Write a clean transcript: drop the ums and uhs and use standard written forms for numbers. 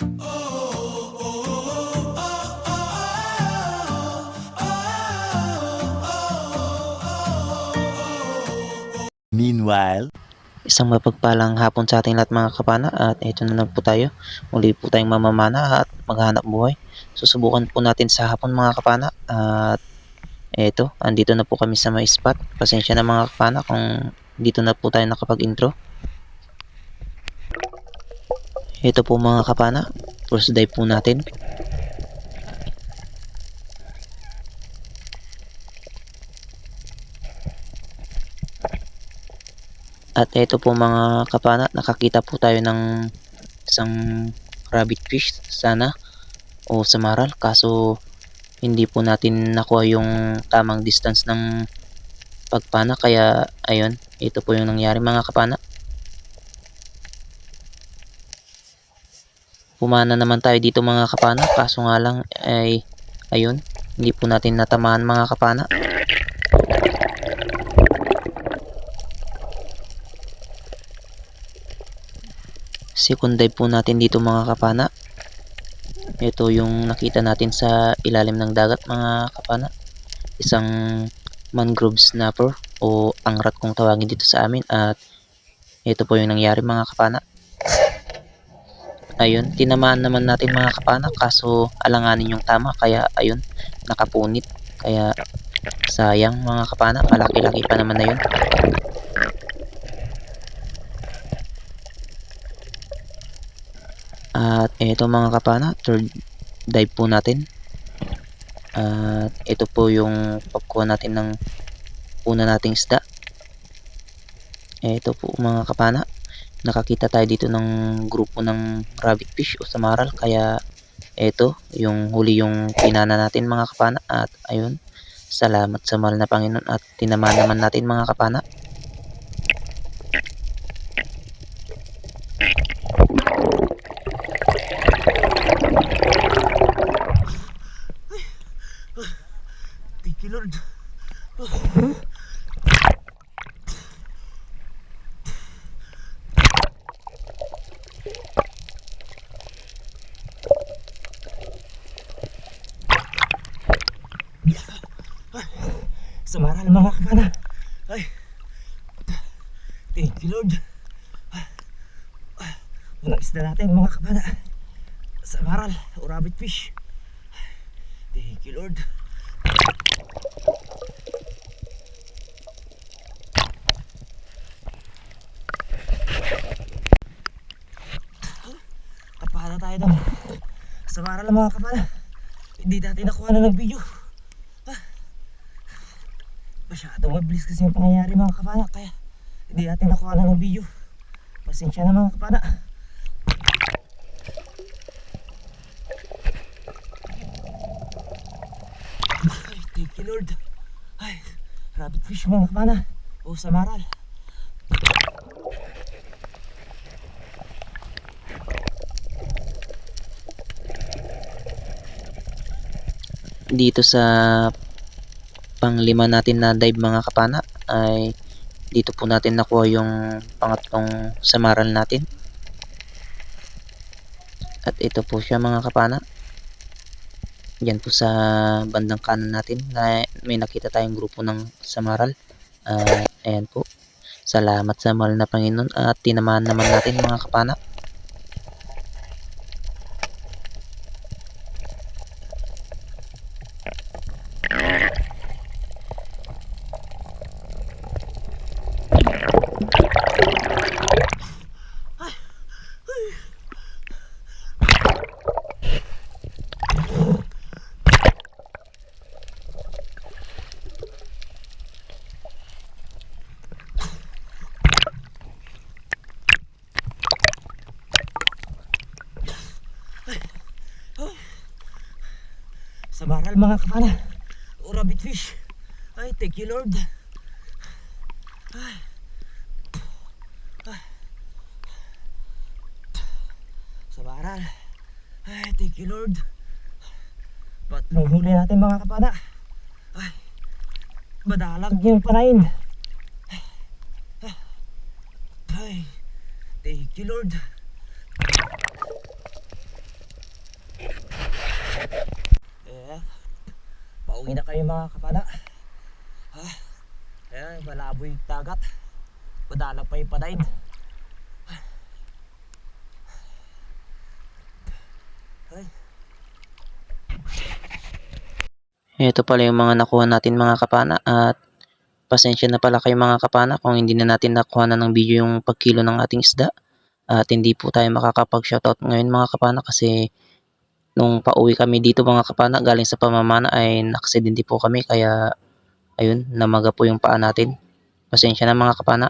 Meanwhile, Isang mapagpalang hapon sa ating lahat mga kapana, at ito na lang po tayo. Muli po tayong mamamana at maghanap buhay. Susubukan po natin sa hapon mga kapana, at ito, andito na po kami sa may spot. Pasensya na mga kapana kung dito na po tayo nakapag-intro. Ito po mga kapana, first dive po natin. At ito po mga kapana, nakakita po tayo ng isang rabbit fish sana o samaral, kaso hindi po natin nakuha yung tamang distance ng pagpana, kaya ayun, ito po yung nangyari mga kapana. Pumana naman tayo dito mga kapana, kaso nga lang ay ayun, hindi po natin natamaan mga kapana. Second dive po natin dito mga kapana. Ito yung nakita natin sa ilalim ng dagat mga kapana. Isang mangrove snapper o angrat kung tawagin dito sa amin, at ito po yung nangyari mga kapana. Ayun, tinamaan naman natin mga kapana, kaso alanganin yung tama, kaya ayun, nakapunit. Kaya sayang mga kapana, malaki-laki pa naman na yun. At ito mga kapana, third dive po natin. At ito po yung pagkuha natin ng una nating isda. Ito po mga kapana, nakakita tayo dito ng grupo ng rabbit fish o samaral, kaya ito yung huli yung pinana natin mga kapana. At ayun, salamat sa mahal na Panginoon at tinamaan naman natin mga kapana. Thank you, Lord. Samaral mga kapana. Ay, thank you, Lord. Unang isda natin mga kapana, samaral o rabbit fish. Thank you, Lord. Kapana tayo doon. Samaral mga kapana. Hindi natin nakuha na ng video. Masyadong mabilis kasi yung pangyayari mga kapana, kaya hindi natin nakuha na ng video. Pasensya na mga kapana. Ay, thank you, Lord. Ay, rabbit fish mga kapana o samaral. Dito sa panglima natin na dive mga kapana, ay dito po natin nakuha yung pangatlong samaral natin. At ito po siya mga kapana. Yan po sa bandang kanan natin na may nakita tayong grupo ng samaral. Ayan po, salamat sa mahal na Panginoon at tinamaan naman natin mga kapana. Samaral mga kapana o rabbit fish. Ay, thank you, Lord. Ay. Ay. Samaral. Ay, thank you, Lord. Batlong huli natin mga kapana. Ay, madalag yung panain. Ay, thank you, Lord. Pauwi na kayo mga kapana. Ayan, malabo yung dagat. Madalang pa yung padain. Ay, Ito pala yung mga nakuha natin mga kapana, at pasensya na pala kayo mga kapana kung hindi na natin nakuha na ng video yung pagkilo ng ating isda. At hindi po tayo makakapag-shoutout ngayon mga kapana kasi nung pauwi kami dito mga kapana galing sa pamamana ay naksidente po kami, kaya ayun, namaga po yung paa natin. Pasensya na mga kapana.